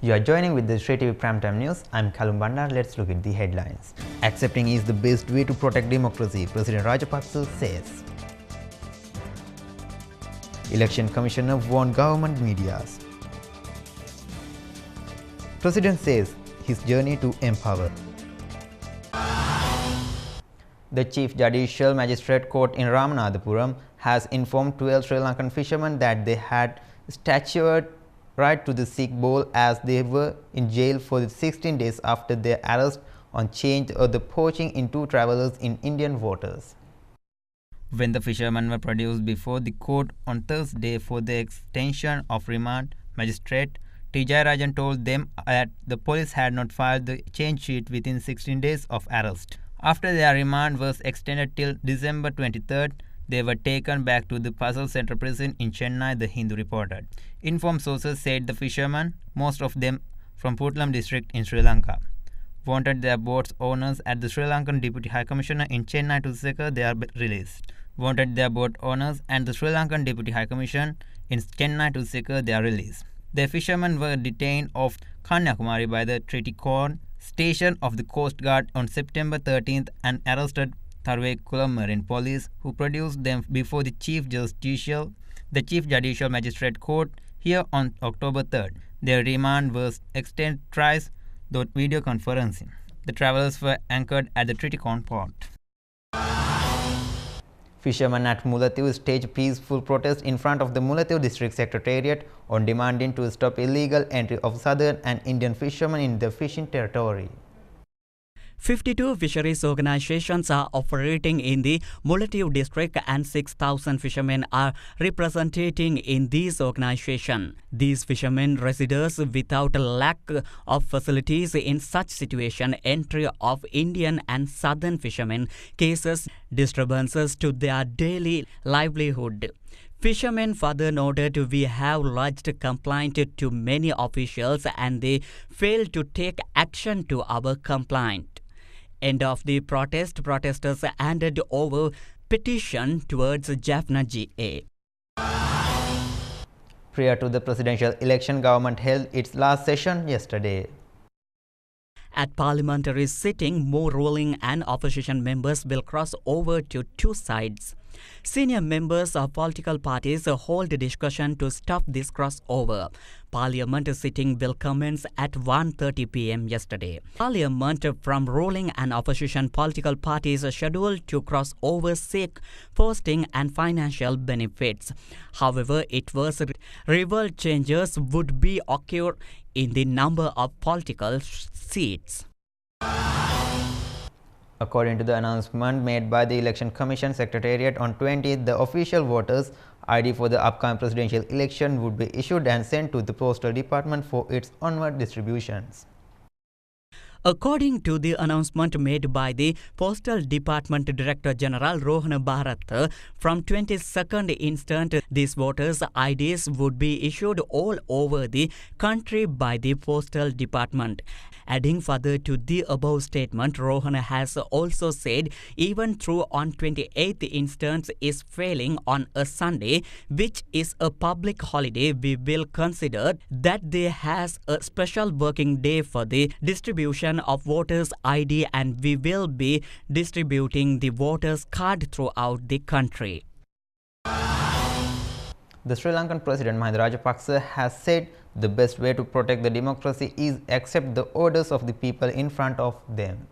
You are joining with the Sri TV Primetime News. I'm Kalum Bandar. Let's look at the headlines. Accepting is the best way to protect democracy, President Rajapaksa says. Election Commissioner warned government medias. President says his journey to empower. The Chief Judicial Magistrate Court in Ramanathapuram has informed 12 Sri Lankan fishermen that they had statutory right to the sick bowl as they were in jail for 16 days after their arrest on charge of the poaching in 2 travelers in Indian waters. When the fishermen were produced before the court on Thursday for the extension of remand, Magistrate T. Jayarajan told them that the police had not filed the charge sheet within 16 days of arrest. After their remand was extended till December 23rd, they were taken back to the Puzzle Central prison in Chennai, The Hindu reported. Informed sources said the fishermen, most of them from Puttalam district in Sri Lanka, wanted their boat's owners at the Sri Lankan Deputy High Commissioner in Chennai to secure their release. Wanted their boat owners and the Sri Lankan Deputy High Commission in Chennai to secure their release. The fishermen were detained off Kanyakumari by the Tuticorin station of the Coast Guard on September 13th and arrested Tharuvekulam Marine Police, who produced them before the Chief Judicial Magistrate Court here on October 3rd. Their remand was extended thrice through video conferencing. The travellers were anchored at the Tuticorin port. Fishermen at Mullaitivu staged peaceful protest in front of the Mullaitivu District Secretariat on demanding to stop illegal entry of southern and Indian fishermen in the fishing territory. 52 fisheries organizations are operating in the Mullaitivu district and 6,000 fishermen are representing in these organizations. These fishermen residents without a lack of facilities in such situation entry of Indian and southern fishermen cases disturbances to their daily livelihood. Fishermen further noted we have lodged complaint to many officials and they failed to take action to our complaint. End of the protest, protesters handed over petition towards Jaffna GA. Prior to the presidential election, government held its last session yesterday. At parliamentary sitting, more ruling and opposition members will cross over to two sides. Senior members of political parties hold a discussion to stop this crossover. Parliament sitting will commence at 1:30 p.m. yesterday. Parliament from ruling and opposition political parties are scheduled to cross over seek posting and financial benefits. However, it was revealed changes would be occur in the number of political seats. According to the announcement made by the Election Commission Secretariat on 20th, the official voters' ID for the upcoming presidential election would be issued and sent to the Postal Department for its onward distributions. According to the announcement made by the Postal Department Director General Rohan Bharat, from 22nd instant, these voters' IDs would be issued all over the country by the Postal Department. Adding further to the above statement, Rohan has also said even though on 28th instance is failing on a Sunday, which is a public holiday, we will consider that there has a special working day for the distribution of voters' ID and we will be distributing the voters' card throughout the country. The Sri Lankan President Mahinda Rajapaksa has said the best way to protect the democracy is accept the orders of the people in front of them.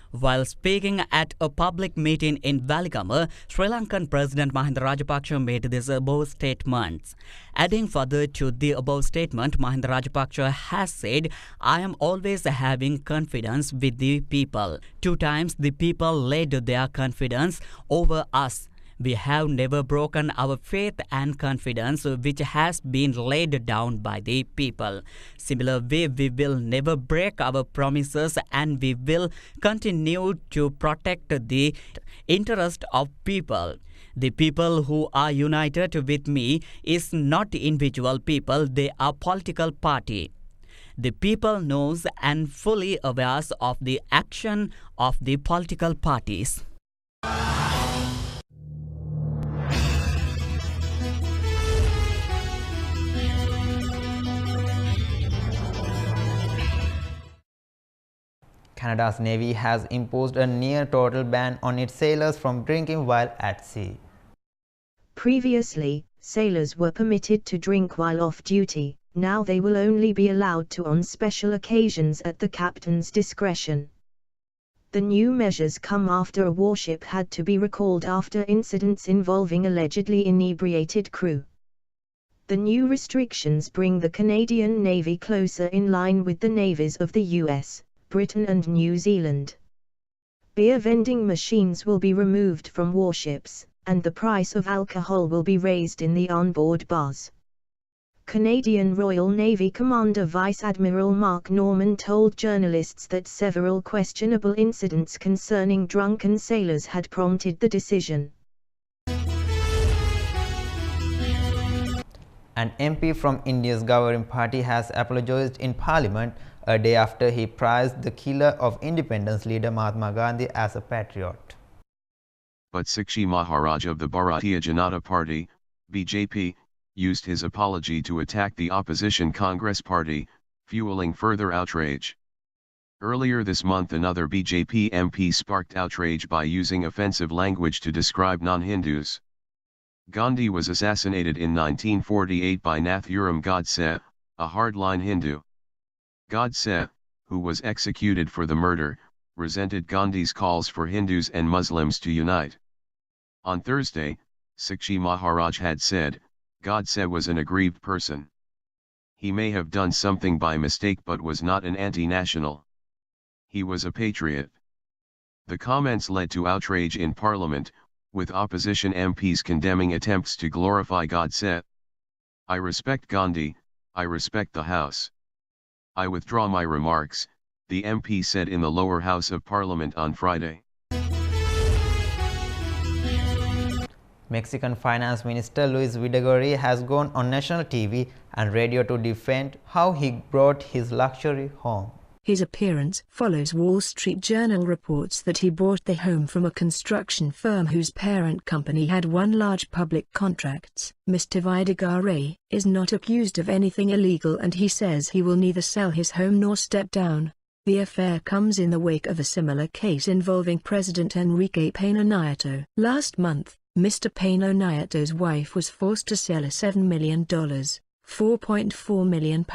While speaking at a public meeting in Valigama, Sri Lankan President Mahinda Rajapaksa made these above statements. Adding further to the above statement, Mahinda Rajapaksa has said, I am always having confidence with the people. 2 times the people laid their confidence over us. We have never broken our faith and confidence which has been laid down by the people. Similar way, we will never break our promises and we will continue to protect the interest of people. The people who are united with me is not individual people, they are political party. The people knows and fully aware of the action of the political parties. Canada's Navy has imposed a near-total ban on its sailors from drinking while at sea. Previously, sailors were permitted to drink while off duty. Now they will only be allowed to on special occasions at the captain's discretion. The new measures come after a warship had to be recalled after incidents involving allegedly inebriated crew. The new restrictions bring the Canadian Navy closer in line with the navies of the US, Britain and New Zealand. Beer vending machines will be removed from warships, and the price of alcohol will be raised in the onboard bars. Canadian Royal Navy Commander Vice Admiral Mark Norman told journalists that several questionable incidents concerning drunken sailors had prompted the decision. An MP from India's governing party has apologized in Parliament a day after he praised the killer of independence leader Mahatma Gandhi as a patriot. But Sakshi Maharaj of the Bharatiya Janata Party, BJP, used his apology to attack the opposition Congress Party, fueling further outrage. Earlier this month another BJP MP sparked outrage by using offensive language to describe non-Hindus. Gandhi was assassinated in 1948 by Nathuram Godse, a hardline Hindu. Godse, who was executed for the murder, resented Gandhi's calls for Hindus and Muslims to unite. On Thursday, Sakshi Maharaj had said, Godse was an aggrieved person. He may have done something by mistake but was not an anti-national. He was a patriot. The comments led to outrage in Parliament, with opposition MPs condemning attempts to glorify Godse. I respect Gandhi, I respect the House. I withdraw my remarks, the MP said in the lower house of Parliament on Friday. Mexican Finance Minister Luis Videgaray has gone on national TV and radio to defend how he bought his luxury home. His appearance follows Wall Street Journal reports that he bought the home from a construction firm whose parent company had won large public contracts. Mr. Videgaray is not accused of anything illegal and he says he will neither sell his home nor step down. The affair comes in the wake of a similar case involving President Enrique Peña Nieto. Last month, Mr. Peña Nieto's wife was forced to sell a $7 million, £4.4 million,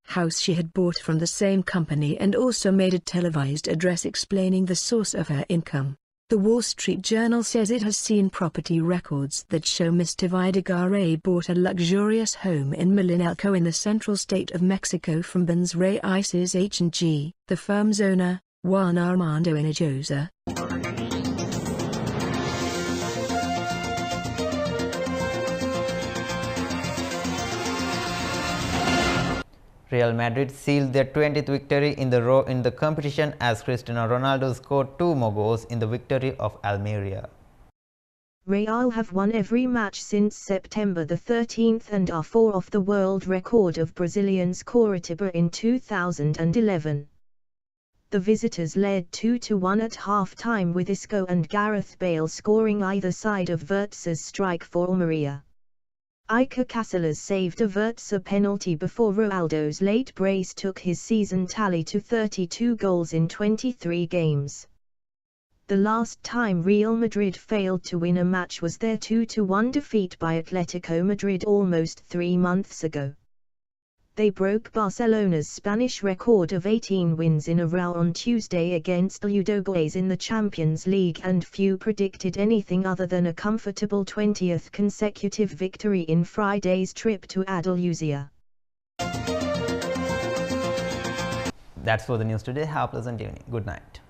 house she had bought from the same company and also made a televised address explaining the source of her income. The Wall Street Journal says it has seen property records that show Mr. Videgaray bought a luxurious home in Milinalco in the central state of Mexico from Buenos Aires H&G, the firm's owner, Juan Armando Hinojosa. Real Madrid sealed their 20th victory in a row in the competition as Cristiano Ronaldo scored 2 more goals in the victory of Almeria. Real have won every match since September the 13th and are 4 off the world record of Brazilian's Coritiba in 2011. The visitors led 2-1 at half-time with Isco and Gareth Bale scoring either side of Virtus's strike for Almeria. Iker Casillas saved a Virtus penalty before Ronaldo's late brace took his season tally to 32 goals in 23 games. The last time Real Madrid failed to win a match was their 2-1 defeat by Atletico Madrid almost 3 months ago. They broke Barcelona's Spanish record of 18 wins in a row on Tuesday against Ludogorets in the Champions League, and few predicted anything other than a comfortable 20th consecutive victory in Friday's trip to Andalusia. That's for the news today. Have a pleasant evening. Good night.